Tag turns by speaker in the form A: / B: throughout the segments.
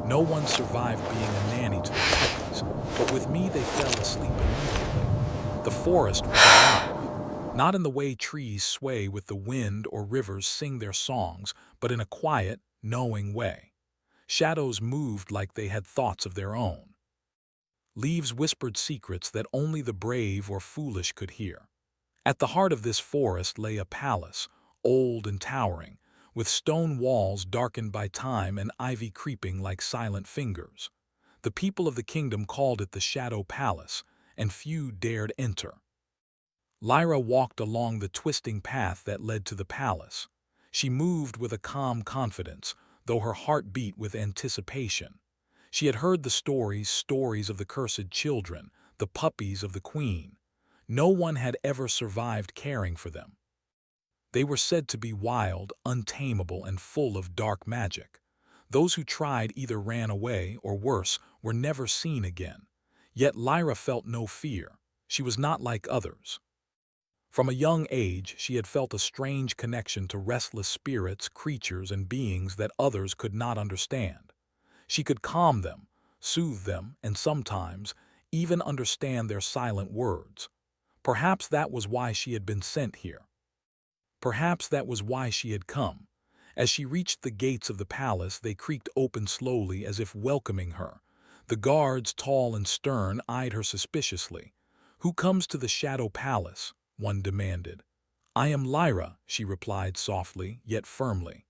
A: No one survived being a nanny to the puppies, but with me they fell asleep immediately. The forest was alive, not in the way trees sway with the wind or rivers sing their songs, but in a quiet, knowing way. Shadows moved like they had thoughts of their own. Leaves whispered secrets that only the brave or foolish could hear. At the heart of this forest lay a palace, old and towering, with stone walls darkened by time and ivy creeping like silent fingers. The people of the kingdom called it the Shadow Palace, and few dared enter. Lyra walked along the twisting path that led to the palace. She moved with a calm confidence, though her heart beat with anticipation. She had heard the stories of the cursed children, the puppies of the queen. No one had ever survived caring for them. They were said to be wild, untamable, and full of dark magic. Those who tried either ran away or, worse, were never seen again. Yet Lyra felt no fear. She was not like others. From a young age, she had felt a strange connection to restless spirits, creatures, and beings that others could not understand. She could calm them, soothe them, and sometimes even understand their silent words. Perhaps that was why she had been sent here. Perhaps that was why she had come. As she reached the gates of the palace, they creaked open slowly as if welcoming her. The guards, tall and stern, eyed her suspiciously. "Who comes to the Shadow Palace?" one demanded. "I am Lyra," she replied softly, yet firmly.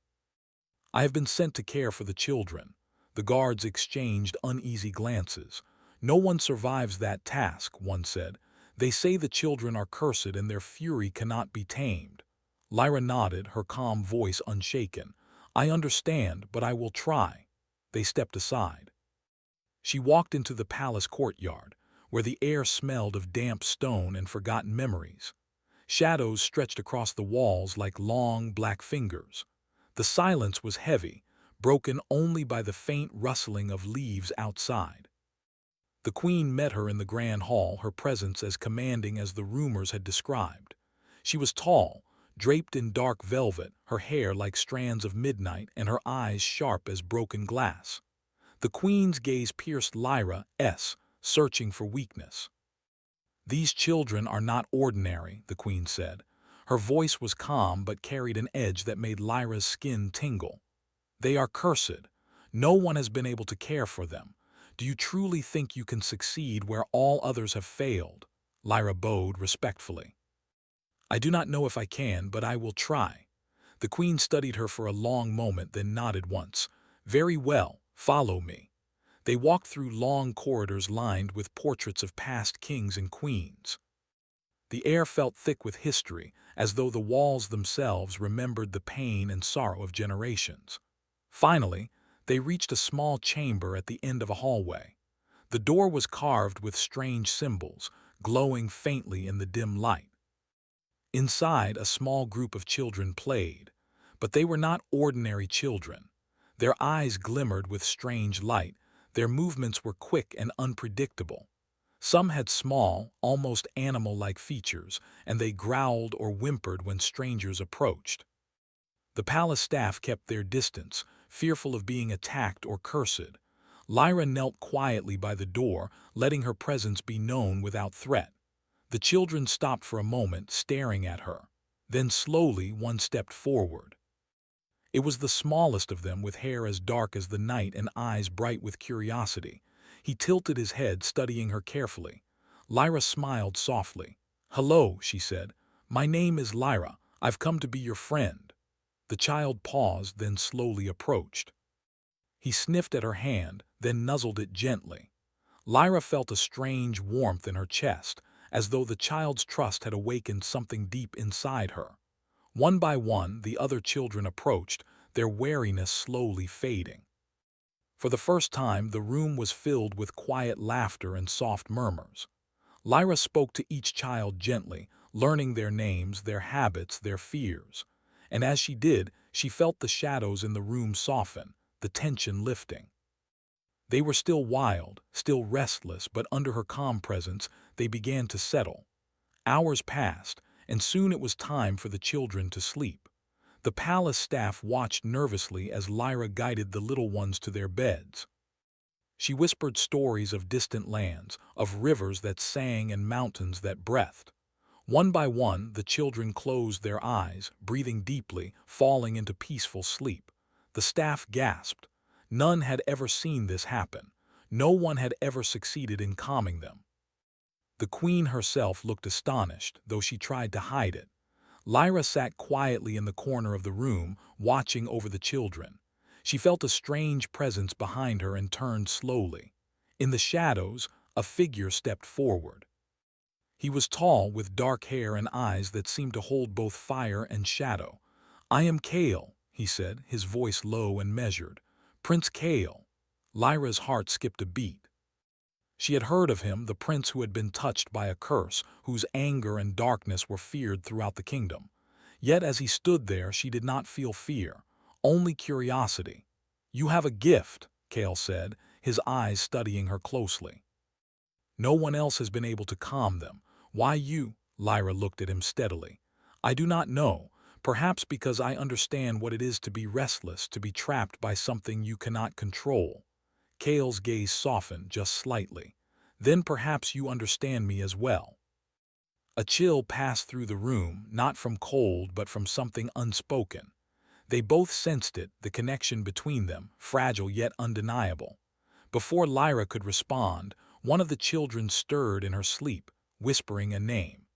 A: "I have been sent to care for the children." The guards exchanged uneasy glances. "No one survives that task," one said. "They say the children are cursed and their fury cannot be tamed." Lyra nodded, her calm voice unshaken. "I understand, but I will try." They stepped aside. She walked into the palace courtyard, where the air smelled of damp stone and forgotten memories. Shadows stretched across the walls like long, black fingers. The silence was heavy, broken only by the faint rustling of leaves outside. The queen met her in the grand hall, her presence as commanding as the rumors had described. She was tall, draped in dark velvet, her hair like strands of midnight and her eyes sharp as broken glass. The queen's gaze pierced Lyra's, searching for weakness. "These children are not ordinary," the queen said. Her voice was calm but carried an edge that made Lyra's skin tingle. "They are cursed. No one has been able to care for them. Do you truly think you can succeed where all others have failed?" Lyra bowed respectfully. "I do not know if I can, but I will try." The queen studied her for a long moment, then nodded once. "Very well, follow me." They walked through long corridors lined with portraits of past kings and queens. The air felt thick with history, as though the walls themselves remembered the pain and sorrow of generations. Finally, they reached a small chamber at the end of a hallway. The door was carved with strange symbols, glowing faintly in the dim light. Inside, a small group of children played, but they were not ordinary children. Their eyes glimmered with strange light, their movements were quick and unpredictable. Some had small, almost animal-like features, and they growled or whimpered when strangers approached. The palace staff kept their distance, fearful of being attacked or cursed. Lyra knelt quietly by the door, letting her presence be known without threat. The children stopped for a moment, staring at her. Then slowly one stepped forward. It was the smallest of them, with hair as dark as the night and eyes bright with curiosity. He tilted his head, studying her carefully. Lyra smiled softly. "Hello," she said. "My name is Lyra. I've come to be your friend." The child paused, then slowly approached. He sniffed at her hand, then nuzzled it gently. Lyra felt a strange warmth in her chest, as though the child's trust had awakened something deep inside her. One by one, the other children approached, their wariness slowly fading. For the first time, the room was filled with quiet laughter and soft murmurs. Lyra spoke to each child gently, learning their names, their habits, their fears. And as she did, she felt the shadows in the room soften, the tension lifting. They were still wild, still restless, but under her calm presence, they began to settle. Hours passed, and soon it was time for the children to sleep. The palace staff watched nervously as Lyra guided the little ones to their beds. She whispered stories of distant lands, of rivers that sang and mountains that breathed. One by one, the children closed their eyes, breathing deeply, falling into peaceful sleep. The staff gasped. None had ever seen this happen. No one had ever succeeded in calming them. The queen herself looked astonished, though she tried to hide it. Lyra sat quietly in the corner of the room, watching over the children. She felt a strange presence behind her and turned slowly. In the shadows, a figure stepped forward. He was tall, with dark hair and eyes that seemed to hold both fire and shadow. "I am Kale," he said, his voice low and measured. "Prince Kale." Lyra's heart skipped a beat. She had heard of him, the prince who had been touched by a curse, whose anger and darkness were feared throughout the kingdom. Yet as he stood there, she did not feel fear, only curiosity. "You have a gift," Kale said, his eyes studying her closely. "No one else has been able to calm them. Why you?" Lyra looked at him steadily. "I do not know. Perhaps because I understand what it is to be restless, to be trapped by something you cannot control." Kale's gaze softened just slightly. "Then perhaps you understand me as well." A chill passed through the room, not from cold but from something unspoken. They both sensed it, the connection between them, fragile yet undeniable. Before Lyra could respond, one of the children stirred in her sleep, whispering a name.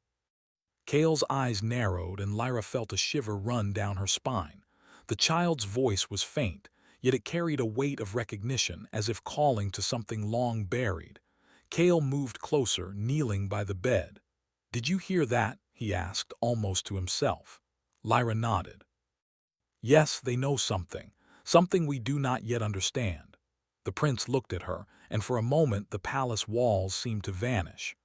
A: Kale's eyes narrowed and Lyra felt a shiver run down her spine. The child's voice was faint, yet it carried a weight of recognition, as if calling to something long buried. Kale moved closer, kneeling by the bed. "Did you hear that?" he asked, almost to himself. Lyra nodded. "Yes, they know something, something we do not yet understand." The prince looked at her, and for a moment the palace walls seemed to vanish.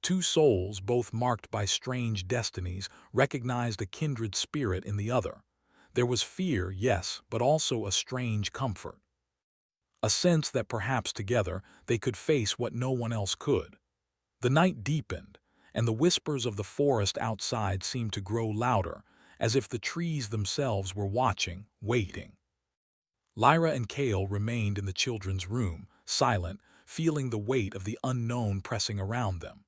A: Two souls, both marked by strange destinies, recognized a kindred spirit in the other. There was fear, yes, but also a strange comfort. A sense that perhaps together they could face what no one else could. The night deepened, and the whispers of the forest outside seemed to grow louder, as if the trees themselves were watching, waiting. Lyra and Kale remained in the children's room, silent, feeling the weight of the unknown pressing around them.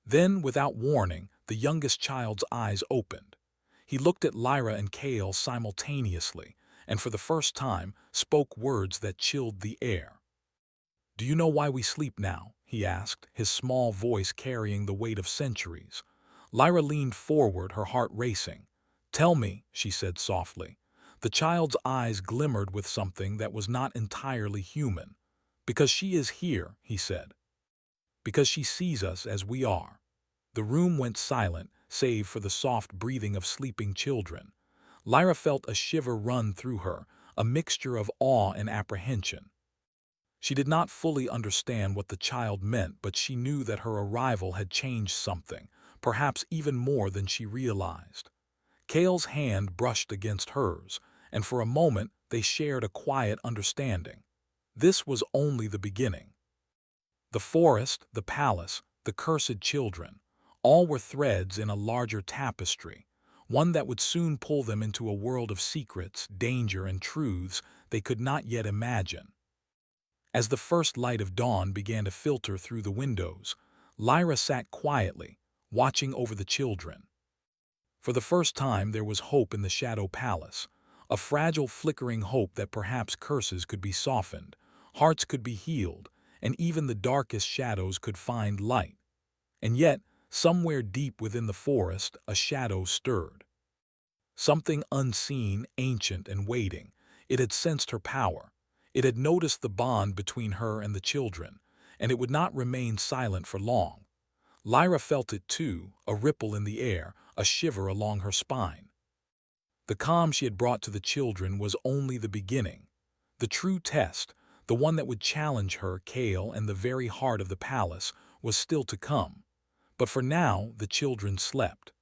A: Then, without warning, the youngest child's eyes opened. He looked at Lyra and Kale simultaneously, and for the first time spoke words that chilled the air. "Do you know why we sleep now?" he asked, his small voice carrying the weight of centuries. Lyra leaned forward, her heart racing. "Tell me," she said softly. The child's eyes glimmered with something that was not entirely human. "Because she is here," he said. "Because she sees us as we are." The room went silent, save for the soft breathing of sleeping children. Lyra felt a shiver run through her, a mixture of awe and apprehension. She did not fully understand what the child meant, but she knew that her arrival had changed something, perhaps even more than she realized. Kale's hand brushed against hers, and for a moment they shared a quiet understanding. This was only the beginning. The forest, the palace, the cursed children, all were threads in a larger tapestry, one that would soon pull them into a world of secrets, danger, and truths they could not yet imagine. As the first light of dawn began to filter through the windows, Lyra sat quietly, watching over the children. For the first time there was hope in the Shadow Palace, a fragile flickering hope that perhaps curses could be softened, hearts could be healed, and even the darkest shadows could find light. And yet, somewhere deep within the forest, a shadow stirred. Something unseen, ancient, and waiting. It had sensed her power. It had noticed the bond between her and the children, and it would not remain silent for long. Lyra felt it too, a ripple in the air, a shiver along her spine. The calm she had brought to the children was only the beginning. The true test, the one that would challenge her, Kale, and the very heart of the palace, was still to come. But for now, the children slept.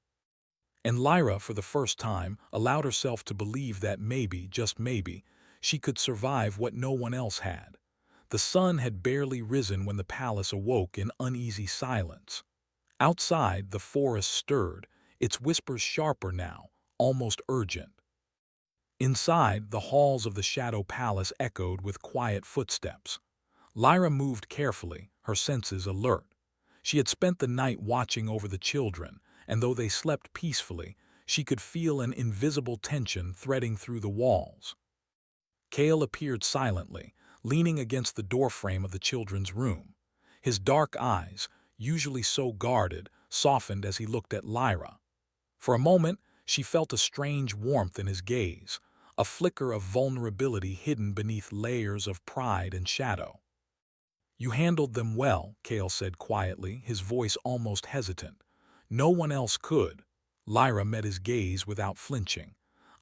A: And Lyra, for the first time, allowed herself to believe that maybe, just maybe, she could survive what no one else had. The sun had barely risen when the palace awoke in uneasy silence. Outside, the forest stirred, its whispers sharper now, almost urgent. Inside, the halls of the Shadow Palace echoed with quiet footsteps. Lyra moved carefully, her senses alert. She had spent the night watching over the children, and though they slept peacefully, she could feel an invisible tension threading through the walls. Cale appeared silently, leaning against the doorframe of the children's room. His dark eyes, usually so guarded, softened as he looked at Lyra. For a moment, she felt a strange warmth in his gaze, a flicker of vulnerability hidden beneath layers of pride and shadow. "You handled them well," Cale said quietly, his voice almost hesitant. "No one else could." Lyra met his gaze without flinching.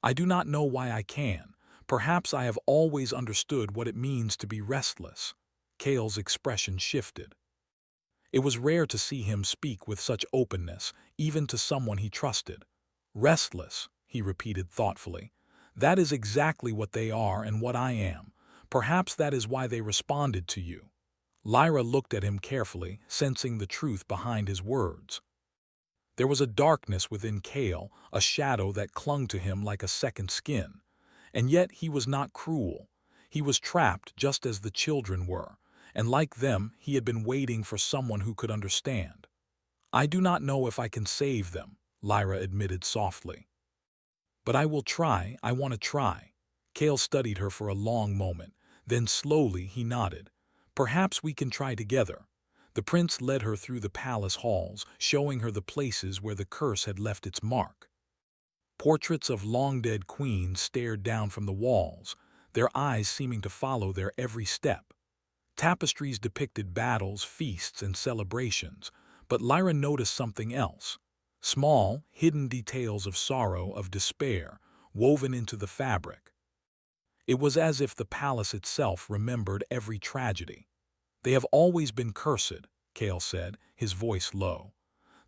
A: "I do not know why I can. Perhaps I have always understood what it means to be restless." Cale's expression shifted. It was rare to see him speak with such openness, even to someone he trusted. "Restless," he repeated thoughtfully. "That is exactly what they are and what I am. Perhaps that is why they responded to you." Lyra looked at him carefully, sensing the truth behind his words. There was a darkness within Cale, a shadow that clung to him like a second skin. And yet he was not cruel. He was trapped just as the children were, and like them, he had been waiting for someone who could understand. "I do not know if I can save them," Lyra admitted softly. "But I will try. I want to try." Cale studied her for a long moment. Then slowly he nodded. "Perhaps we can try together." The prince led her through the palace halls, showing her the places where the curse had left its mark. Portraits of long-dead queens stared down from the walls, their eyes seeming to follow their every step. Tapestries depicted battles, feasts, and celebrations, but Lyra noticed something else. Small, hidden details of sorrow, of despair, woven into the fabric. It was as if the palace itself remembered every tragedy. "They have always been cursed," Cale said, his voice low.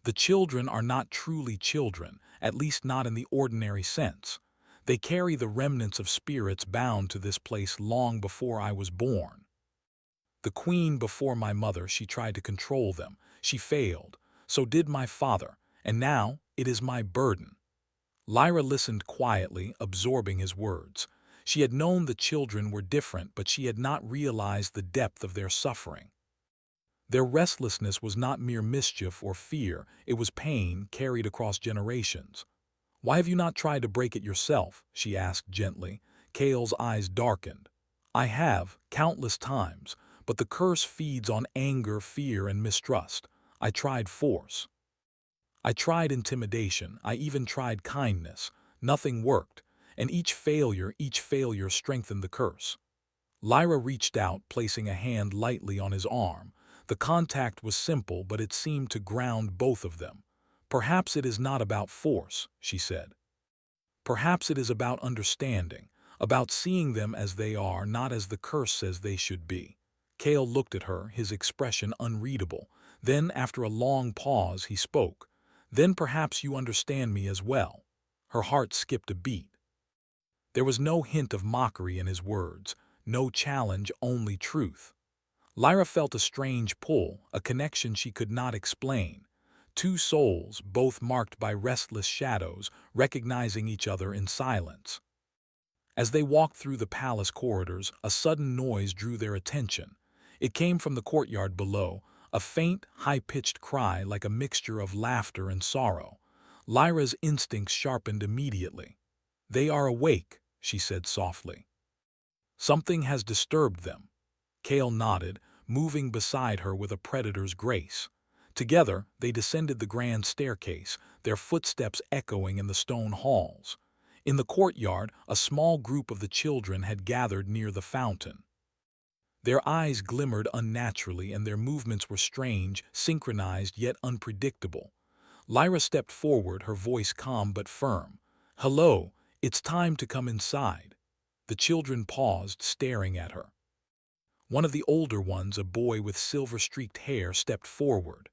A: "The children are not truly children, at least not in the ordinary sense. They carry the remnants of spirits bound to this place long before I was born. The queen before my mother, she tried to control them. She failed. So did my father, and now it is my burden." Lyra listened quietly, absorbing his words. She had known the children were different, but she had not realized the depth of their suffering. Their restlessness was not mere mischief or fear, it was pain carried across generations. "Why have you not tried to break it yourself?" she asked gently. Cale's eyes darkened. "I have, countless times, but the curse feeds on anger, fear, and mistrust. I tried force. I tried intimidation, I even tried kindness. Nothing worked, and each failure strengthened the curse." Lyra reached out, placing a hand lightly on his arm. The contact was simple, but it seemed to ground both of them. "Perhaps it is not about force," she said. "Perhaps it is about understanding, about seeing them as they are, not as the curse says they should be." Cale looked at her, his expression unreadable. Then, after a long pause, he spoke. "Then perhaps you understand me as well." Her heart skipped a beat. There was no hint of mockery in his words, no challenge, only truth. Lyra felt a strange pull, a connection she could not explain. Two souls, both marked by restless shadows, recognizing each other in silence. As they walked through the palace corridors, a sudden noise drew their attention. It came from the courtyard below, a faint, high-pitched cry like a mixture of laughter and sorrow. Lyra's instincts sharpened immediately. "They are awake," she said softly. "Something has disturbed them." Cale nodded, moving beside her with a predator's grace. Together, they descended the grand staircase, their footsteps echoing in the stone halls. In the courtyard, a small group of the children had gathered near the fountain. Their eyes glimmered unnaturally and their movements were strange, synchronized yet unpredictable. Lyra stepped forward, her voice calm but firm. "Hello, it's time to come inside." The children paused, staring at her. One of the older ones, a boy with silver-streaked hair, stepped forward.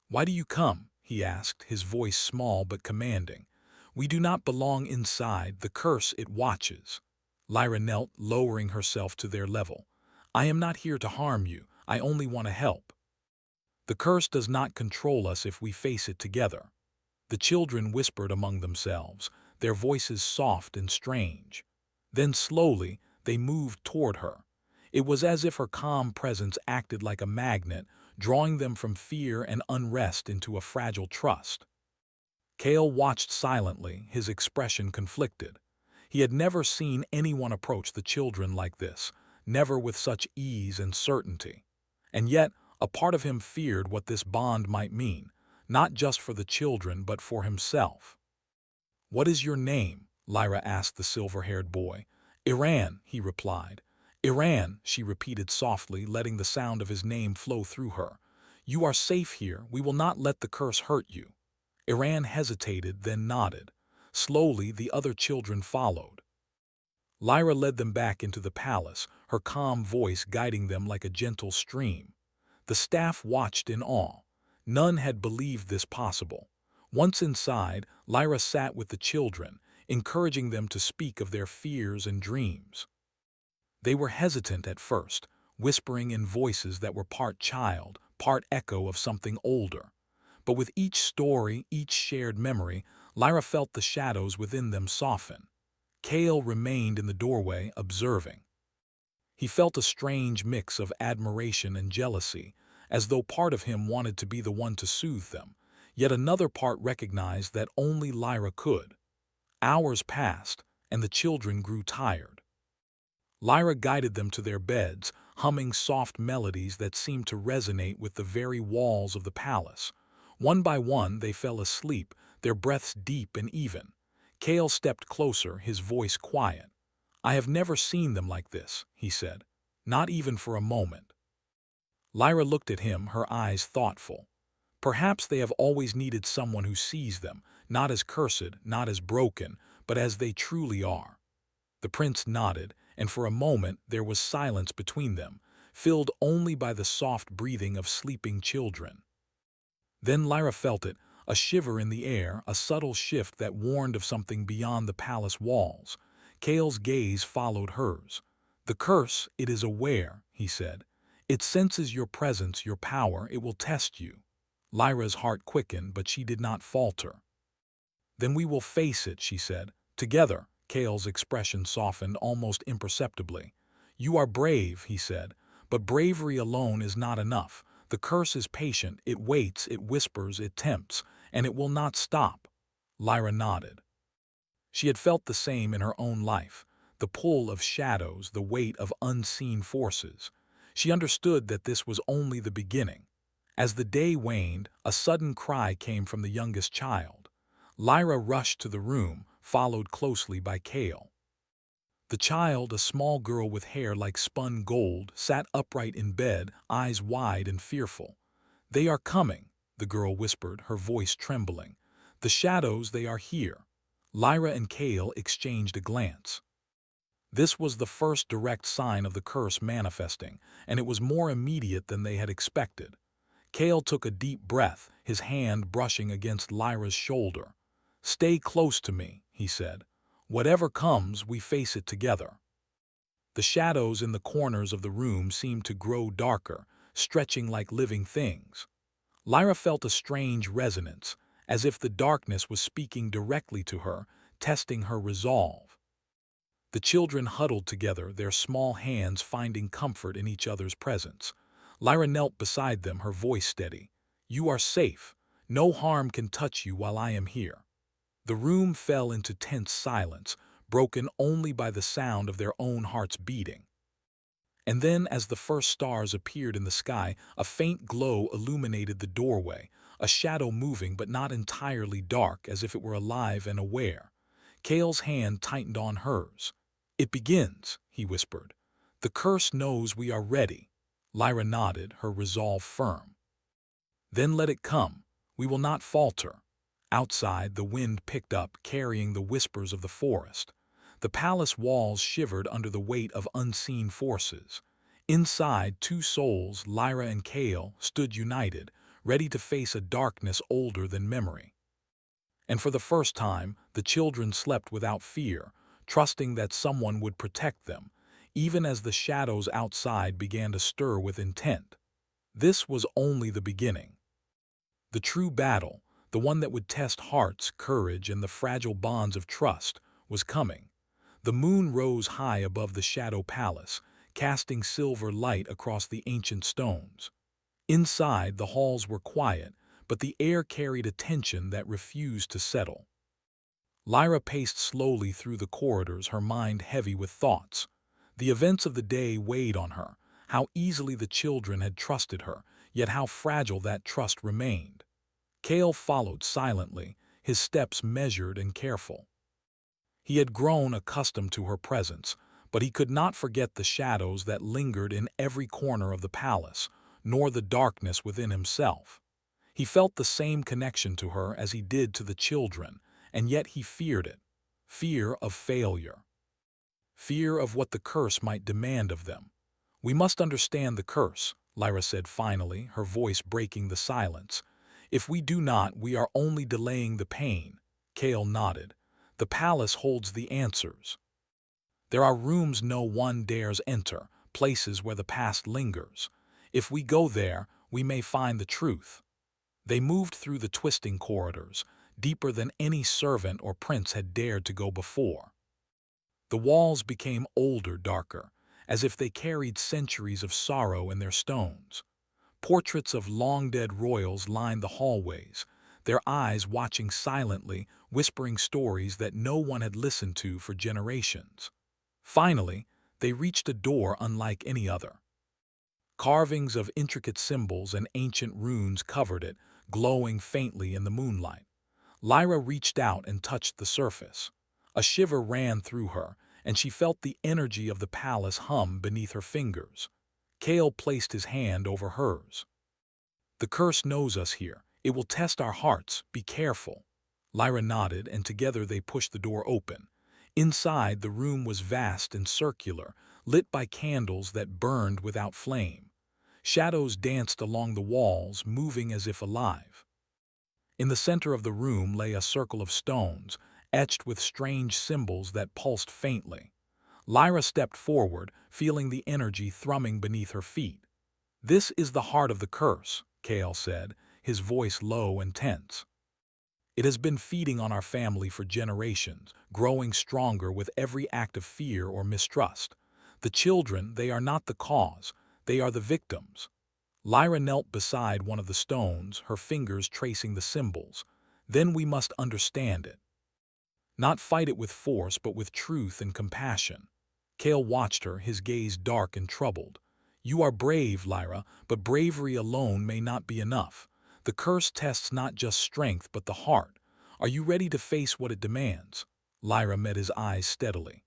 A: "Why do you come?" he asked, his voice small but commanding. "We do not belong inside, the curse it watches." Lyra knelt, lowering herself to their level. "I am not here to harm you, I only want to help. The curse does not control us if we face it together." The children whispered among themselves, their voices soft and strange. Then slowly, they moved toward her. It was as if her calm presence acted like a magnet, drawing them from fear and unrest into a fragile trust. Cale watched silently, his expression conflicted. He had never seen anyone approach the children like this, never with such ease and certainty. And yet, a part of him feared what this bond might mean, not just for the children but for himself. "What is your name?" Lyra asked the silver-haired boy. "Iran," he replied. "Iran," she repeated softly, letting the sound of his name flow through her. "You are safe here. We will not let the curse hurt you." Iran hesitated, then nodded. Slowly, the other children followed. Lyra led them back into the palace, her calm voice guiding them like a gentle stream. The staff watched in awe. None had believed this possible. Once inside, Lyra sat with the children, encouraging them to speak of their fears and dreams. They were hesitant at first, whispering in voices that were part child, part echo of something older. But with each story, each shared memory, Lyra felt the shadows within them soften. Cale remained in the doorway, observing. He felt a strange mix of admiration and jealousy, as though part of him wanted to be the one to soothe them, yet another part recognized that only Lyra could. Hours passed, and the children grew tired. Lyra guided them to their beds, humming soft melodies that seemed to resonate with the very walls of the palace. One by one they fell asleep, their breaths deep and even. Cale stepped closer, his voice quiet. "I have never seen them like this," he said. "Not even for a moment." Lyra looked at him, her eyes thoughtful. "Perhaps they have always needed someone who sees them, not as cursed, not as broken, but as they truly are." The prince nodded, and for a moment there was silence between them, filled only by the soft breathing of sleeping children. Then Lyra felt it, a shiver in the air, a subtle shift that warned of something beyond the palace walls. Cale's gaze followed hers. "The curse, it is aware," he said. "It senses your presence, your power, it will test you." Lyra's heart quickened, but she did not falter. "Then we will face it," she said. "Together." Cale's expression softened almost imperceptibly. "You are brave," he said, "but bravery alone is not enough. The curse is patient, it waits, it whispers, it tempts, and it will not stop." Lyra nodded. She had felt the same in her own life, the pull of shadows, the weight of unseen forces. She understood that this was only the beginning. As the day waned, a sudden cry came from the youngest child. Lyra rushed to the room, followed closely by Cale. The child, a small girl with hair like spun gold, sat upright in bed, eyes wide and fearful. "They are coming," the girl whispered, her voice trembling. "The shadows, they are here." Lyra and Cale exchanged a glance. This was the first direct sign of the curse manifesting, and it was more immediate than they had expected. Cale took a deep breath, his hand brushing against Lyra's shoulder. "Stay close to me," he said. "Whatever comes, we face it together." The shadows in the corners of the room seemed to grow darker, stretching like living things. Lyra felt a strange resonance, as if the darkness was speaking directly to her, testing her resolve. The children huddled together, their small hands finding comfort in each other's presence. Lyra knelt beside them, her voice steady. "You are safe. No harm can touch you while I am here." The room fell into tense silence, broken only by the sound of their own hearts beating. And then, as the first stars appeared in the sky, a faint glow illuminated the doorway, a shadow moving but not entirely dark, as if it were alive and aware. Cale's hand tightened on hers. "It begins," he whispered. "The curse knows we are ready." Lyra nodded, her resolve firm. "Then let it come. We will not falter." Outside, the wind picked up, carrying the whispers of the forest. The palace walls shivered under the weight of unseen forces. Inside, two souls, Lyra and Cale, stood united, ready to face a darkness older than memory. And for the first time, the children slept without fear, trusting that someone would protect them, even as the shadows outside began to stir with intent. This was only the beginning. The true battle, the one that would test hearts, courage, and the fragile bonds of trust, was coming. The moon rose high above the shadow palace, casting silver light across the ancient stones. Inside, the halls were quiet, but the air carried a tension that refused to settle. Lyra paced slowly through the corridors, her mind heavy with thoughts. The events of the day weighed on her, how easily the children had trusted her, yet how fragile that trust remained. Cale followed silently, his steps measured and careful. He had grown accustomed to her presence, but he could not forget the shadows that lingered in every corner of the palace, nor the darkness within himself. He felt the same connection to her as he did to the children, and yet he feared it. Fear of failure. Fear of what the curse might demand of them. "We must understand the curse," Lyra said finally, her voice breaking the silence. "If we do not, we are only delaying the pain." Cale nodded. "The palace holds the answers. There are rooms no one dares enter, places where the past lingers. If we go there, we may find the truth." They moved through the twisting corridors, deeper than any servant or prince had dared to go before. The walls became older, darker, as if they carried centuries of sorrow in their stones. Portraits of long-dead royals lined the hallways, their eyes watching silently, whispering stories that no one had listened to for generations. Finally, they reached a door unlike any other. Carvings of intricate symbols and ancient runes covered it, glowing faintly in the moonlight. Lyra reached out and touched the surface. A shiver ran through her, and she felt the energy of the palace hum beneath her fingers. Cale placed his hand over hers. "The curse knows us here. It will test our hearts. Be careful." Lyra nodded, and together they pushed the door open. Inside, the room was vast and circular, lit by candles that burned without flame. Shadows danced along the walls, moving as if alive. In the center of the room lay a circle of stones, etched with strange symbols that pulsed faintly. Lyra stepped forward, feeling the energy thrumming beneath her feet. "This is the heart of the curse," Cale said, his voice low and tense. "It has been feeding on our family for generations, growing stronger with every act of fear or mistrust. The children, they are not the cause, they are the victims." Lyra knelt beside one of the stones, her fingers tracing the symbols. "Then we must understand it. Not fight it with force, but with truth and compassion." Cale watched her, his gaze dark and troubled. "You are brave, Lyra, but bravery alone may not be enough. The curse tests not just strength, but the heart. Are you ready to face what it demands?" Lyra met his eyes steadily.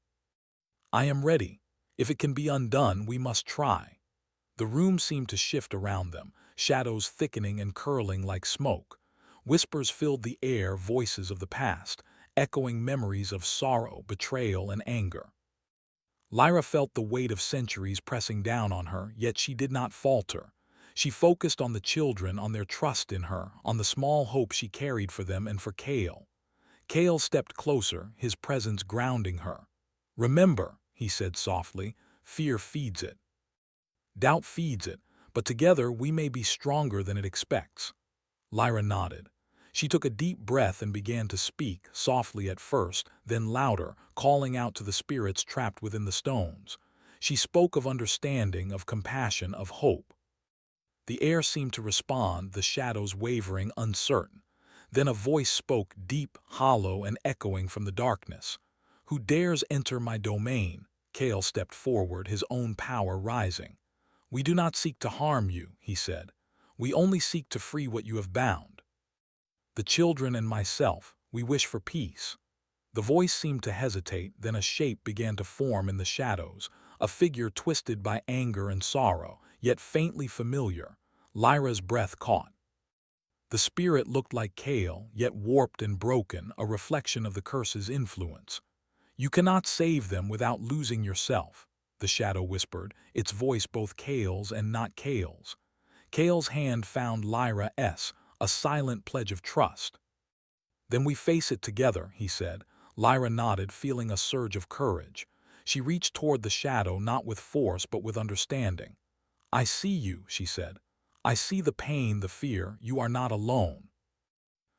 A: "I am ready. If it can be undone, we must try." The room seemed to shift around them, shadows thickening and curling like smoke. Whispers filled the air, voices of the past, echoing memories of sorrow, betrayal, and anger. Lyra felt the weight of centuries pressing down on her, yet she did not falter. She focused on the children, on their trust in her, on the small hope she carried for them and for Cale. Cale stepped closer, his presence grounding her. "Remember," he said softly, "fear feeds it. Doubt feeds it, but together we may be stronger than it expects." Lyra nodded. She took a deep breath and began to speak, softly at first, then louder, calling out to the spirits trapped within the stones. She spoke of understanding, of compassion, of hope. The air seemed to respond, the shadows wavering, uncertain. Then a voice spoke, deep, hollow, and echoing from the darkness. "Who dares enter my domain?" Cale stepped forward, his own power rising. "We do not seek to harm you," he said. "We only seek to free what you have bound. The children and myself, we wish for peace." The voice seemed to hesitate, then a shape began to form in the shadows, a figure twisted by anger and sorrow, yet faintly familiar. Lyra's breath caught. The spirit looked like Cale, yet warped and broken, a reflection of the curse's influence. "You cannot save them without losing yourself," the shadow whispered, its voice both Cale's and not Cale's. Cale's hand found Lyra's, a silent pledge of trust. "Then we face it together," he said. Lyra nodded, feeling a surge of courage. She reached toward the shadow, not with force, but with understanding. "I see you," she said. "I see the pain, the fear. You are not alone.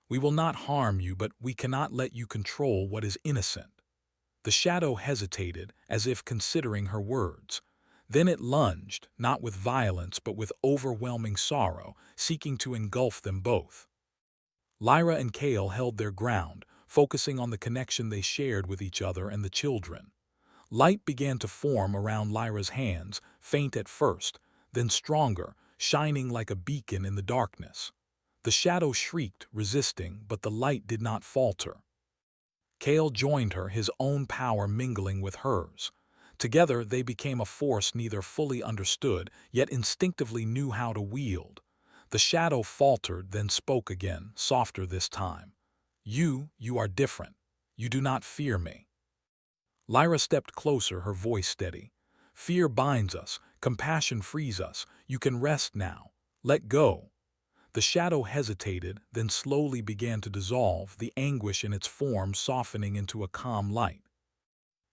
A: We will not harm you, but we cannot let you control what is innocent." The shadow hesitated, as if considering her words. Then it lunged, not with violence but with overwhelming sorrow, seeking to engulf them both. Lyra and Cale held their ground, focusing on the connection they shared with each other and the children. Light began to form around Lyra's hands, faint at first, then stronger, shining like a beacon in the darkness. The shadow shrieked, resisting, but the light did not falter. Cale joined her, his own power mingling with hers. Together they became a force neither fully understood, yet instinctively knew how to wield. The shadow faltered, then spoke again, softer this time. You are different. You do not fear me." Lyra stepped closer, her voice steady. "Fear binds us, compassion frees us. You can rest now. Let go." The shadow hesitated, then slowly began to dissolve, the anguish in its form softening into a calm light.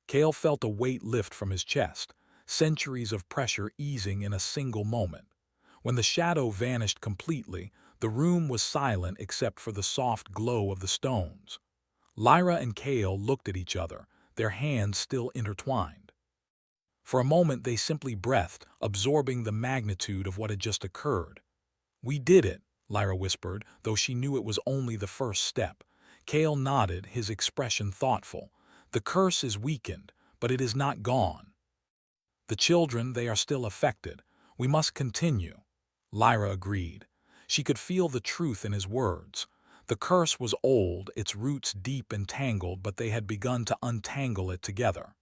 A: Cale felt a weight lift from his chest, centuries of pressure easing in a single moment. When the shadow vanished completely, the room was silent except for the soft glow of the stones. Lyra and Cale looked at each other, their hands still intertwined. For a moment they simply breathed, absorbing the magnitude of what had just occurred. "We did it," Lyra whispered, though she knew it was only the first step. Cale nodded, his expression thoughtful. "The curse is weakened, but it is not gone. The children, they are still affected. We must continue." Lyra agreed. She could feel the truth in his words. The curse was old, its roots deep and tangled, but they had begun to untangle it together.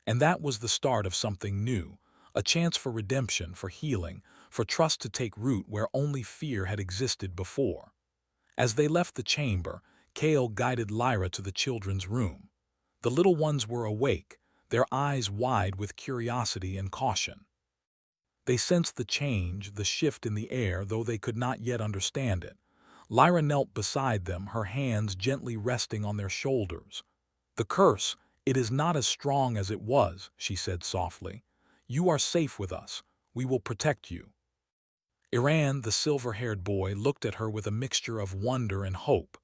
A: And that was the start of something new, a chance for redemption, for healing, for trust to take root where only fear had existed before. As they left the chamber, Cale guided Lyra to the children's room. The little ones were awake, their eyes wide with curiosity and caution. They sensed the change, the shift in the air, though they could not yet understand it. Lyra knelt beside them, her hands gently resting on their shoulders. "The curse, it is not as strong as it was," she said softly. "You are safe with us. We will protect you." Iran, the silver-haired boy, looked at her with a mixture of wonder and hope.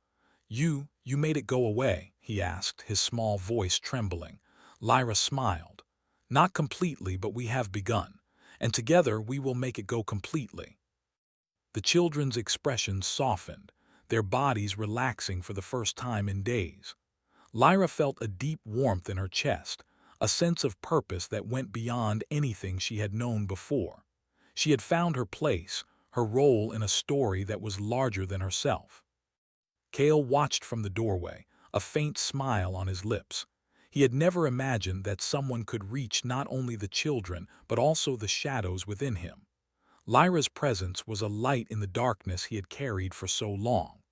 A: You made it go away?" he asked, his small voice trembling. Lyra smiled. "Not completely, but we have begun. And together we will make it go completely." The children's expressions softened, their bodies relaxing for the first time in days. Lyra felt a deep warmth in her chest, a sense of purpose that went beyond anything she had known before. She had found her place, her role in a story that was larger than herself. Cale watched from the doorway, a faint smile on his lips. He had never imagined that someone could reach not only the children but also the shadows within him. Lyra's presence was a light in the darkness he had carried for so long.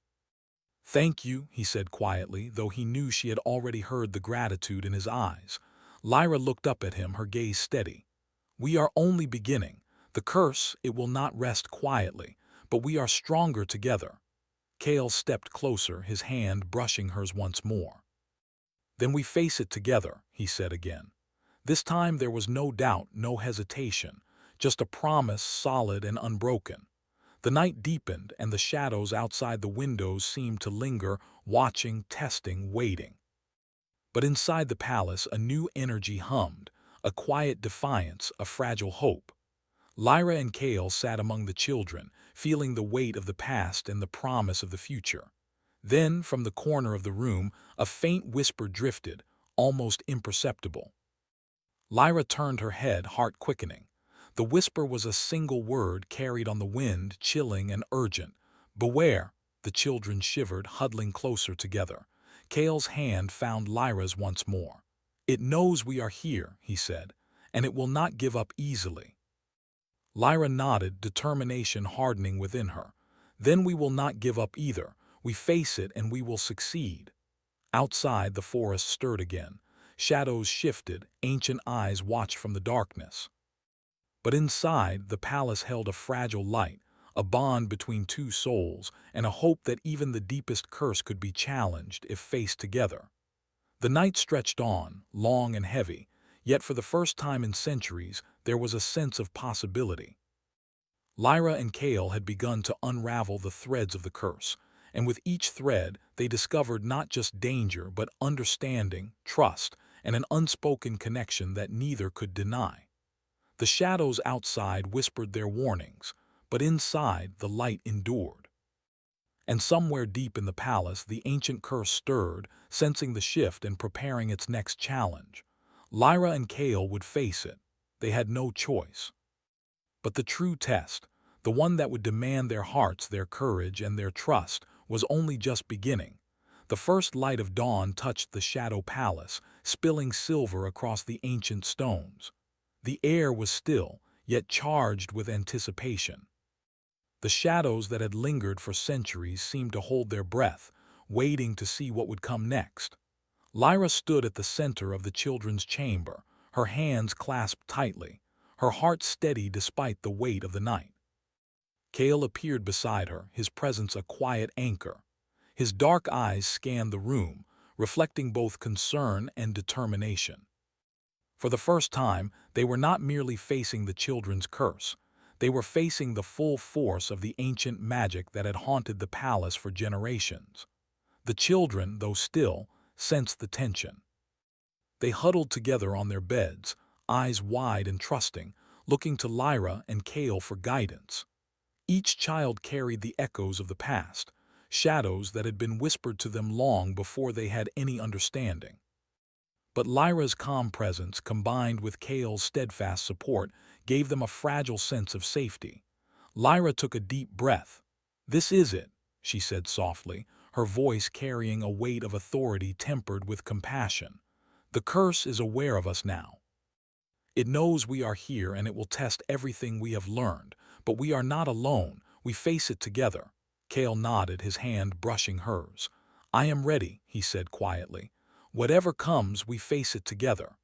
A: "Thank you," he said quietly, though he knew she had already heard the gratitude in his eyes. Lyra looked up at him, her gaze steady. "We are only beginning. The curse, it will not rest quietly, but we are stronger together." Cale stepped closer, his hand brushing hers once more. "Then we face it together," he said again. This time there was no doubt, no hesitation, just a promise solid and unbroken. The night deepened, and the shadows outside the windows seemed to linger, watching, testing, waiting. But inside the palace a new energy hummed, a quiet defiance, a fragile hope. Lyra and Cale sat among the children, feeling the weight of the past and the promise of the future. Then, from the corner of the room, a faint whisper drifted, almost imperceptible. Lyra turned her head, heart quickening. The whisper was a single word carried on the wind, chilling and urgent. "Beware!" The children shivered, huddling closer together. Cale's hand found Lyra's once more. "It knows we are here," he said, "and it will not give up easily." Lyra nodded, determination hardening within her. "Then we will not give up either. We face it and we will succeed." Outside, the forest stirred again. Shadows shifted, ancient eyes watched from the darkness. But inside, the palace held a fragile light, a bond between two souls, and a hope that even the deepest curse could be challenged if faced together. The night stretched on, long and heavy, yet for the first time in centuries, there was a sense of possibility. Lyra and Cale had begun to unravel the threads of the curse, and with each thread they discovered not just danger but understanding, trust, and an unspoken connection that neither could deny. The shadows outside whispered their warnings, but inside the light endured. And somewhere deep in the palace, the ancient curse stirred, sensing the shift and preparing its next challenge. Lyra and Kale would face it. They had no choice. But the true test, the one that would demand their hearts, their courage, and their trust, was only just beginning. The first light of dawn touched the Shadow Palace, spilling silver across the ancient stones. The air was still, yet charged with anticipation. The shadows that had lingered for centuries seemed to hold their breath, waiting to see what would come next. Lyra stood at the center of the children's chamber, her hands clasped tightly, her heart steady despite the weight of the night. Kale appeared beside her, his presence a quiet anchor. His dark eyes scanned the room, reflecting both concern and determination. For the first time, they were not merely facing the children's curse. They were facing the full force of the ancient magic that had haunted the palace for generations. The children, though still, sensed the tension. They huddled together on their beds, eyes wide and trusting, looking to Lyra and Kale for guidance. Each child carried the echoes of the past, shadows that had been whispered to them long before they had any understanding. But Lyra's calm presence, combined with Kale's steadfast support, gave them a fragile sense of safety. Lyra took a deep breath. "This is it," she said softly, her voice carrying a weight of authority tempered with compassion. "The curse is aware of us now. It knows we are here and it will test everything we have learned, but we are not alone, we face it together." Kale nodded, his hand brushing hers. "I am ready," he said quietly. "Whatever comes, we face it together."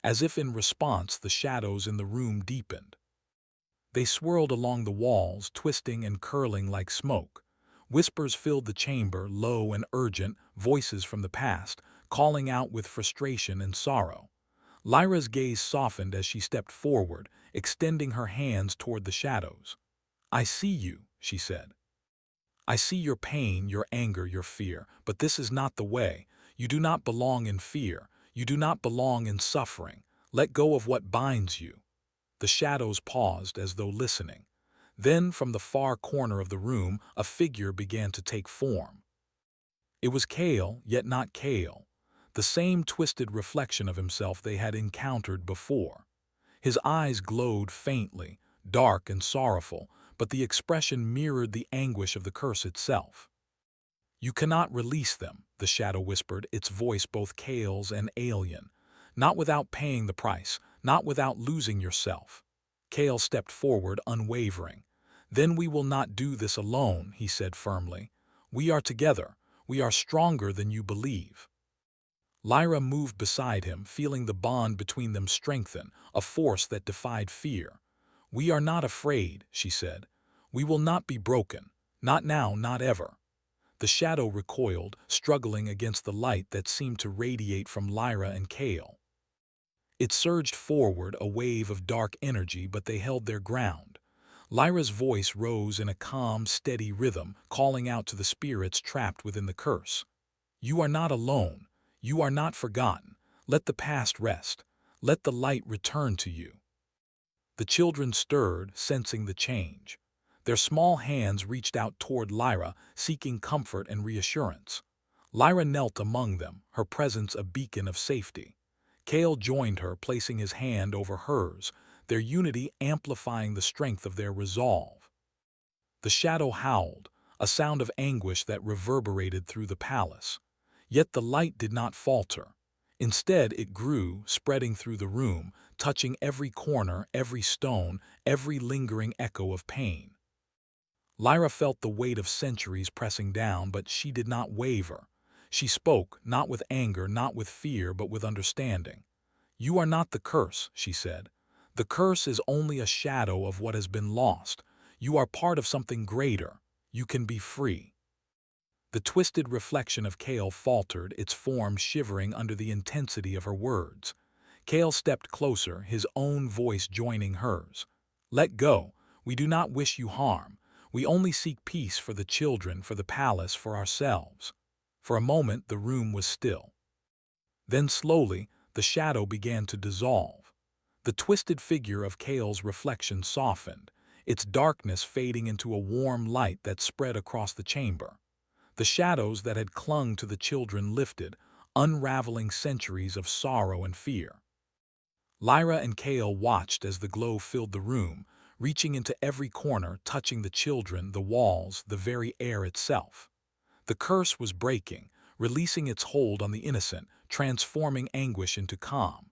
A: As if in response, the shadows in the room deepened. They swirled along the walls, twisting and curling like smoke. Whispers filled the chamber, low and urgent, voices from the past, calling out with frustration and sorrow. Lyra's gaze softened as she stepped forward, extending her hands toward the shadows. "I see you," she said. "I see your pain, your anger, your fear, but this is not the way. You do not belong in fear. You do not belong in suffering. Let go of what binds you." The shadows paused as though listening. Then, from the far corner of the room, a figure began to take form. It was Kale, yet not Kale. The same twisted reflection of himself they had encountered before. His eyes glowed faintly, dark and sorrowful, but the expression mirrored the anguish of the curse itself. "You cannot release them," the shadow whispered, its voice both Kale's and alien. "Not without paying the price, not without losing yourself." Kale stepped forward, unwavering. "Then we will not do this alone," he said firmly. "We are together. We are stronger than you believe." Lyra moved beside him, feeling the bond between them strengthen, a force that defied fear. "We are not afraid," she said. "We will not be broken. Not now, not ever." The shadow recoiled, struggling against the light that seemed to radiate from Lyra and Kale. It surged forward, a wave of dark energy, but they held their ground. Lyra's voice rose in a calm, steady rhythm, calling out to the spirits trapped within the curse. "You are not alone. You are not forgotten. Let the past rest. Let the light return to you." The children stirred, sensing the change. Their small hands reached out toward Lyra, seeking comfort and reassurance. Lyra knelt among them, her presence a beacon of safety. Kale joined her, placing his hand over hers, their unity amplifying the strength of their resolve. The shadow howled, a sound of anguish that reverberated through the palace. Yet the light did not falter. Instead, it grew, spreading through the room, touching every corner, every stone, every lingering echo of pain. Lyra felt the weight of centuries pressing down, but she did not waver. She spoke, not with anger, not with fear, but with understanding. "You are not the curse," she said. "The curse is only a shadow of what has been lost. You are part of something greater. You can be free." The twisted reflection of Kale faltered, its form shivering under the intensity of her words. Kale stepped closer, his own voice joining hers. "Let go. We do not wish you harm. We only seek peace for the children, for the palace, for ourselves." For a moment the room was still. Then slowly, the shadow began to dissolve. The twisted figure of Kale's reflection softened, its darkness fading into a warm light that spread across the chamber. The shadows that had clung to the children lifted, unraveling centuries of sorrow and fear. Lyra and Kale watched as the glow filled the room, reaching into every corner, touching the children, the walls, the very air itself. The curse was breaking, releasing its hold on the innocent, transforming anguish into calm.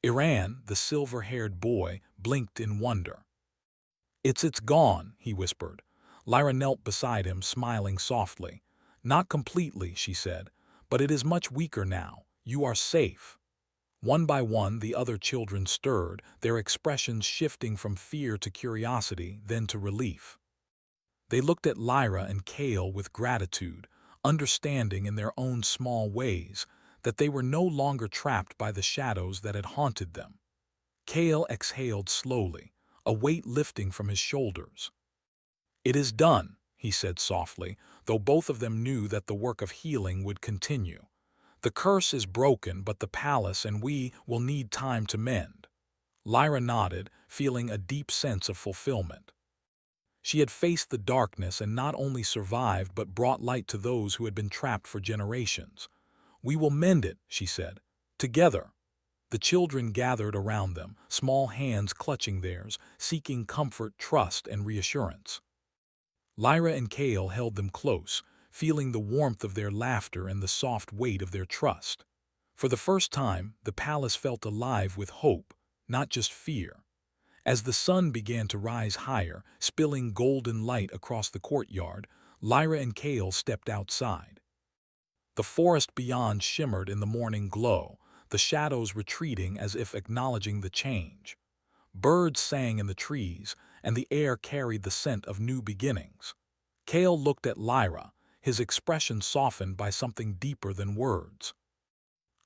A: Iran, the silver-haired boy, blinked in wonder. It's gone," he whispered. Lyra knelt beside him, smiling softly. "Not completely," she said, "but it is much weaker now. You are safe." One by one, the other children stirred, their expressions shifting from fear to curiosity, then to relief. They looked at Lyra and Kale with gratitude, understanding in their own small ways that they were no longer trapped by the shadows that had haunted them. Kale exhaled slowly, a weight lifting from his shoulders. "It is done," he said softly, though both of them knew that the work of healing would continue. "The curse is broken, but the palace and we will need time to mend." Lyra nodded, feeling a deep sense of fulfillment. She had faced the darkness and not only survived but brought light to those who had been trapped for generations. "We will mend it," she said, "together." The children gathered around them, small hands clutching theirs, seeking comfort, trust, and reassurance. Lyra and Kale held them close, feeling the warmth of their laughter and the soft weight of their trust. For the first time, the palace felt alive with hope, not just fear. As the sun began to rise higher, spilling golden light across the courtyard, Lyra and Kale stepped outside. The forest beyond shimmered in the morning glow, the shadows retreating as if acknowledging the change. Birds sang in the trees, and the air carried the scent of new beginnings. Kale looked at Lyra, his expression softened by something deeper than words.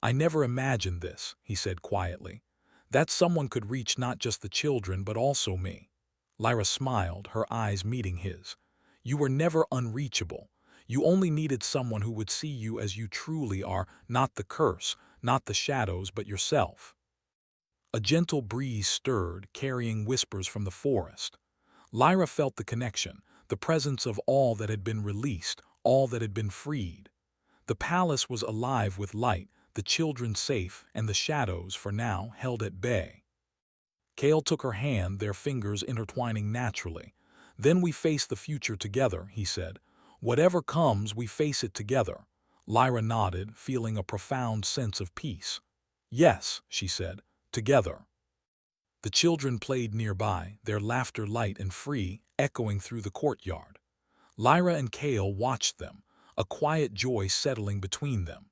A: "I never imagined this," he said quietly. "That someone could reach not just the children but also me." Lyra smiled, her eyes meeting his. "You were never unreachable. You only needed someone who would see you as you truly are, not the curse, not the shadows, but yourself." A gentle breeze stirred, carrying whispers from the forest. Lyra felt the connection, the presence of all that had been released, all that had been freed. The palace was alive with light, the children safe, and the shadows, for now, held at bay. Kale took her hand, their fingers intertwining naturally. "Then we face the future together," he said. "Whatever comes, we face it together." Lyra nodded, feeling a profound sense of peace. "Yes," she said, "together." The children played nearby, their laughter light and free, echoing through the courtyard. Lyra and Kale watched them, a quiet joy settling between them.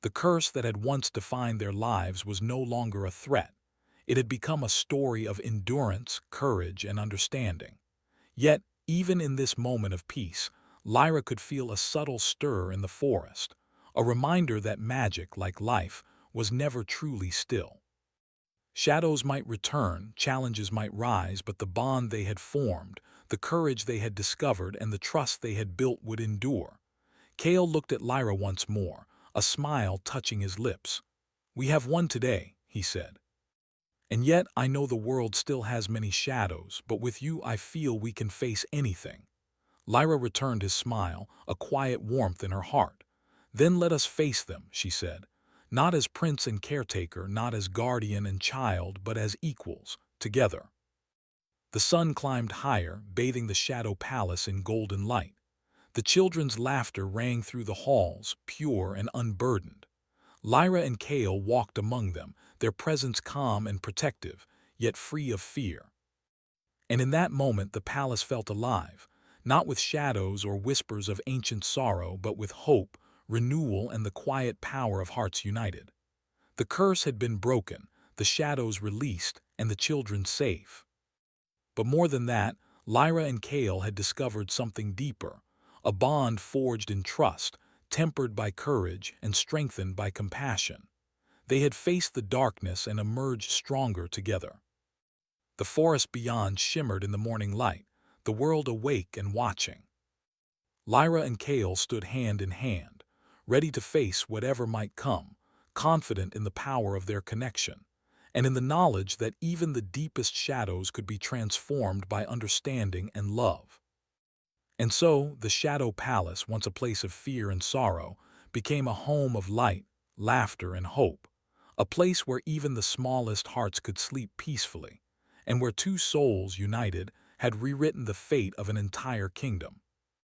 A: The curse that had once defined their lives was no longer a threat. It had become a story of endurance, courage, and understanding. Yet, even in this moment of peace, Lyra could feel a subtle stir in the forest, a reminder that magic, like life, was never truly still. Shadows might return, challenges might rise, but the bond they had formed, the courage they had discovered, and the trust they had built would endure. Kale looked at Lyra once more, a smile touching his lips. "We have won today," he said. "And yet I know the world still has many shadows, but with you I feel we can face anything." Lyra returned his smile, a quiet warmth in her heart. "Then let us face them," she said. "Not as prince and caretaker, not as guardian and child, but as equals, together." The sun climbed higher, bathing the shadow palace in golden light. The children's laughter rang through the halls, pure and unburdened. Lyra and Kale walked among them, their presence calm and protective, yet free of fear. And in that moment the palace felt alive, not with shadows or whispers of ancient sorrow, but with hope, renewal, and the quiet power of hearts united. The curse had been broken, the shadows released, and the children safe. But more than that, Lyra and Kale had discovered something deeper, a bond forged in trust, tempered by courage and strengthened by compassion. They had faced the darkness and emerged stronger together. The forest beyond shimmered in the morning light, the world awake and watching. Lyra and Kale stood hand in hand, ready to face whatever might come, confident in the power of their connection. and in the knowledge that even the deepest shadows could be transformed by understanding and love. And so, the Shadow Palace, once a place of fear and sorrow, became a home of light, laughter, and hope, a place where even the smallest hearts could sleep peacefully, and where two souls united had rewritten the fate of an entire kingdom.